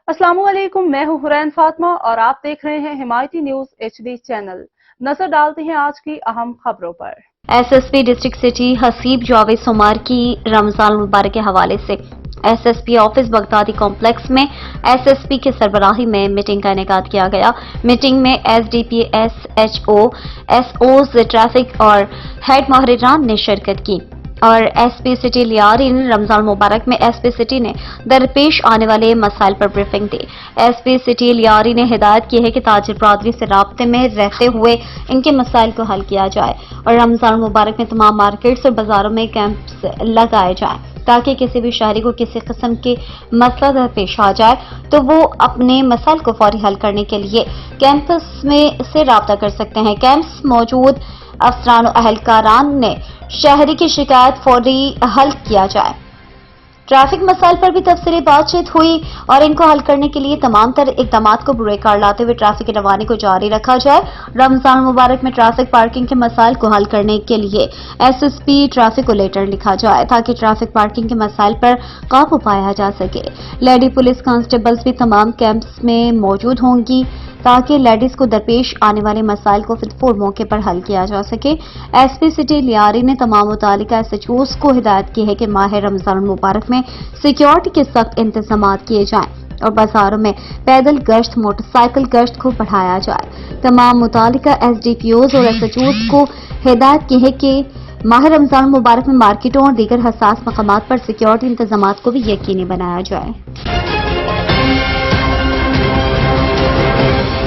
अस्सलाम वालेकुम, मैं हूं हुरैन फातिमा और आप देख रहे हैं हिमायती न्यूज HD चैनल। नजर डालते हैं आज की अहम खबरों पर। SSP district city Haseeb Javed सुमार की रमजान मुबारक के हवाले से SSP ऑफिस बगदादी कॉम्प्लेक्स में SSP की सरबराही में मीटिंग का इनेकाद किया गया। मीटिंग में SDP, SHO, SOs, ट्रैफिक और हेड माहिरान ने शिरकत की और SP सिटी लियारी ने रमजान मुबारक में SP सिटी ने दरपेश आने वाले मसाइल पर ब्रीफिंग दी। SP सिटी लियारी ने हिदायत की है कि ताजिर बरादरी से राब्ते में रहते हुए इनके मसाइल को हल किया जाए और रमजान मुबारक में तमाम मार्केट्स और बाजारों में कैंप्स लगाए जाएं ताकि किसी भी शहरी को किसी किस्म के मसला दरपेश आ जाए तो वो अपने मसाइल को फौरी हल करने के लिए कैंपस में से राब्ता कर सकते हैं। कैंप्स मौजूद अफसरान और अहलकारान ने शहरी की शिकायत फौरी हल किया जाए। ट्रैफिक मसाइल पर भी तफसीली बातचीत हुई और इनको हल करने के लिए तमाम तरह इकदाम को बुरेकार लाते हुए ट्रैफिक की रवानी को जारी रखा जाए। रमजान मुबारक में ट्रैफिक पार्किंग के मसाइल को हल करने के लिए SSP ट्रैफिक को लेटर लिखा जाए ताकि ट्रैफिक पार्किंग के मसाइल पर काबू पाया जा सके। लेडी पुलिस कांस्टेबल्स भी तमाम कैंप्स में मौजूद होंगी ताकि लेडीज को दरपेश आने वाले मसाइल को फिर मौके पर हल किया जा सके। SP सिटी लियारी ने तमाम मुतालिका SHOs को हिदायत की है कि माह रमजान मुबारक में सिक्योरिटी के सख्त इंतजाम किए जाएं और बाजारों में पैदल गश्त, मोटरसाइकिल गश्त को बढ़ाया जाए। तमाम मुतालिका SDPOs और SHOs को हिदायत की है कि माह रमजान मुबारक में मार्केटों और दीगर हसास मकामात पर सिक्योरिटी इंतजाम को भी यकीनी बनाया जाए।